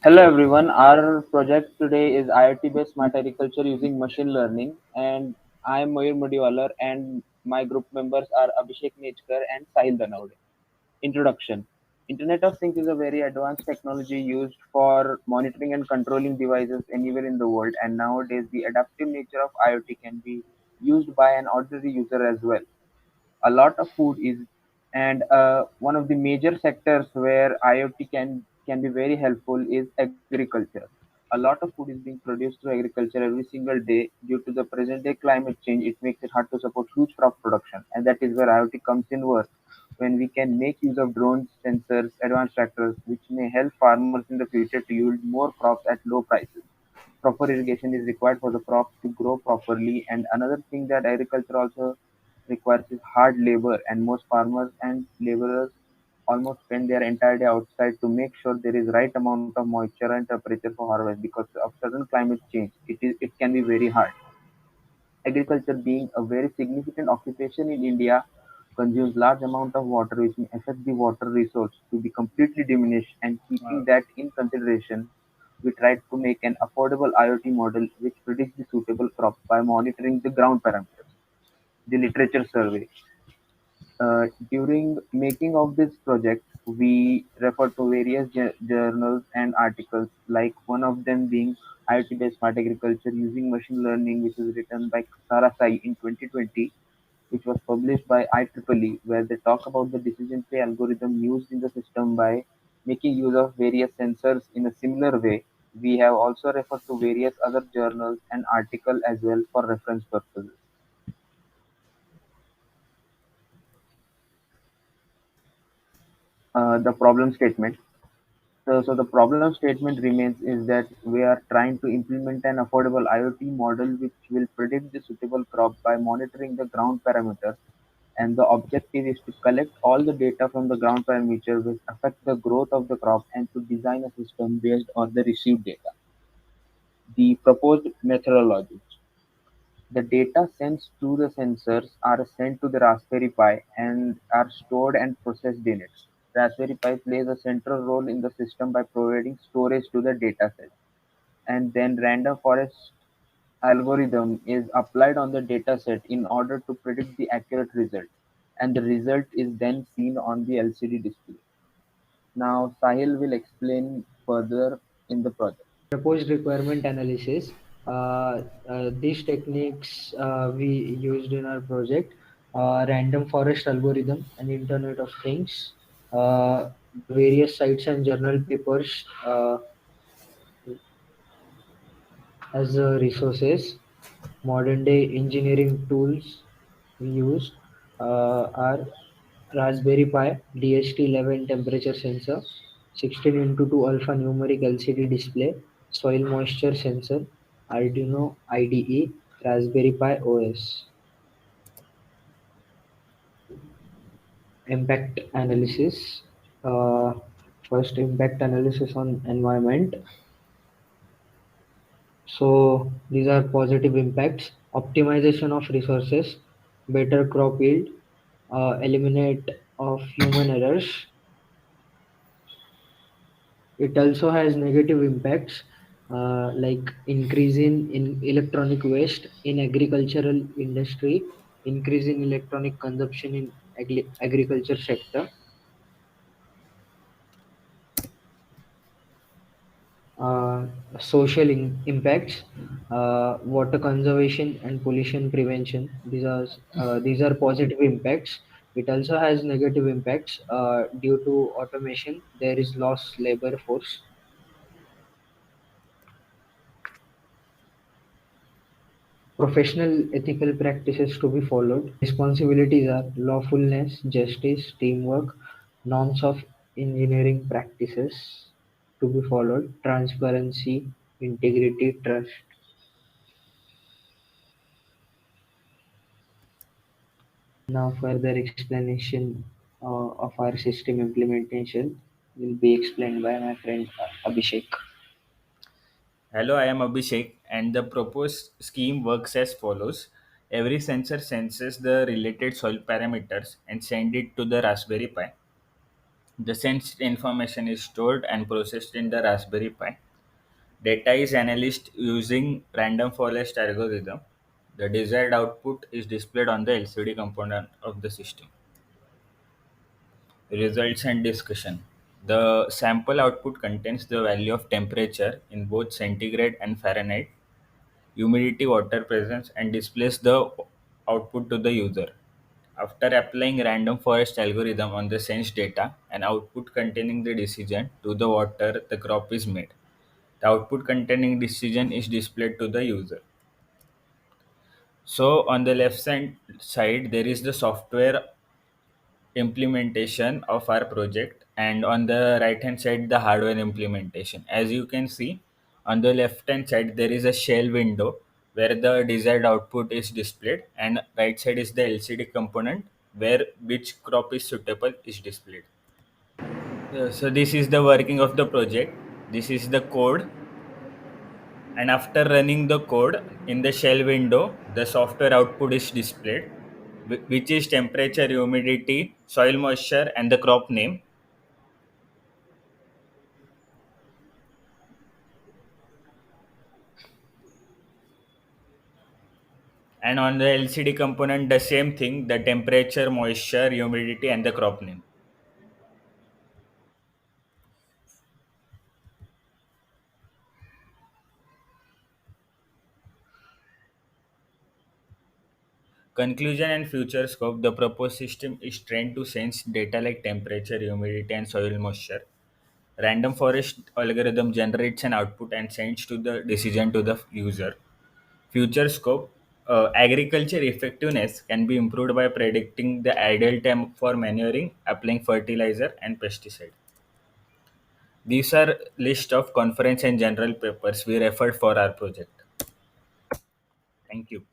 Hello everyone, our project today is IoT-based smart agriculture using machine learning, and I am Mayur Mudiwalar and my group members are Abhishek Nechkar and Sahil Danavade. Introduction. Internet of Things is a very advanced technology used for monitoring and controlling devices anywhere in the world, and nowadays the adaptive nature of IoT can be used by an ordinary user as well. A lot of food is, and one of the major sectors where IoT can be very helpful is agriculture. A lot of food is being produced through agriculture every single day. Due to the present day climate change, it makes it hard to support huge crop production, and that is where IoT comes in work, when we can make use of drones, sensors, advanced tractors, which may help farmers in the future to yield more crops at low prices. Proper irrigation is required for the crops to grow properly. And another thing that agriculture also requires is hard labor, and most farmers and laborers almost spend their entire day outside to make sure there is right amount of moisture and temperature for harvest. Because of sudden climate change, it can be very hard. Agriculture, being a very significant occupation in India, consumes large amount of water, which may affect the water resource to be completely diminished. And keeping Uh, that in consideration, we tried to make an affordable IoT model which predicts the suitable crop by monitoring the ground parameters. The literature survey. During making of this project, we refer to various journals and articles, like one of them being IoT-based smart agriculture using machine learning, which is written by Sara Sai in 2020, which was published by IEEE, where they talk about the decision tree algorithm used in the system by making use of various sensors in a similar way. We have also referred to various other journals and articles as well for reference purposes. The problem statement. So the problem statement remains is that we are trying to implement an affordable IoT model which will predict the suitable crop by monitoring the ground parameters, and the objective is to collect all the data from the ground parameter which affect the growth of the crop and to design a system based on the received data. The proposed methodology. The data sent to the sensors are sent to the Raspberry Pi and are stored and processed in it. Raspberry Pi plays a central role in the system by providing storage to the dataset, and then random forest algorithm is applied on the dataset in order to predict the accurate result, and the result is then seen on the LCD display. Now Sahil will explain further in the project. Proposed requirement analysis. These techniques we used in our project, random forest algorithm and Internet of Things, various sites and journal papers as resources. Modern day engineering tools we used are Raspberry Pi DHT11 temperature sensor, 16 into 2 alphanumeric LCD display, soil moisture sensor, Arduino IDE, Raspberry Pi OS. Impact analysis. Uh, First, impact analysis on environment. So these are positive impacts: optimization of resources, better crop yield, eliminate of human errors. It also has negative impacts, like increase in electronic waste in agricultural industry, increase in electronic consumption in agriculture sector, uh, social impacts, water conservation and pollution prevention. These are positive impacts. It also has negative impacts, due to automation. There is lost labor force. Professional ethical practices to be followed. Responsibilities are lawfulness, justice, teamwork, norms of engineering practices to be followed, transparency, integrity, trust. Now, further explanation of our system implementation will be explained by my friend Abhishek. Hello, I am Abhishek, and the proposed scheme works as follows. Every sensor senses the related soil parameters and send it to the Raspberry Pi. The sensed information is stored and processed in the Raspberry Pi. Data is analyzed using random forest algorithm. The desired output is displayed on the LCD component of the system. Results and discussion. The sample output contains the value of temperature in both centigrade and Fahrenheit, humidity, water presence, and displays the output to the user. After applying random forest algorithm on the sensed data, an output containing the decision to the water the crop is made. The output containing decision is displayed to the user. So on the left side there is the software implementation of our project, and on the right hand side the hardware implementation. As you can see, on the left hand side there is a shell window where the desired output is displayed, and right side is the LCD component where which crop is suitable is displayed. So this is the working of the project. This is the code, and after running the code in the shell window the software output is displayed, which is temperature, humidity, soil moisture, and the crop name. And on the LCD component the same thing, the temperature, moisture, humidity, and the crop name. Conclusion and future scope. The proposed system is trained to sense data like temperature, humidity, and soil moisture. Random forest algorithm generates an output and sends to the decision to the user. Future scope. Agriculture effectiveness can be improved by predicting the ideal time for manuring, applying fertilizer and pesticide. These are list of conference and general papers we referred for our project. Thank you.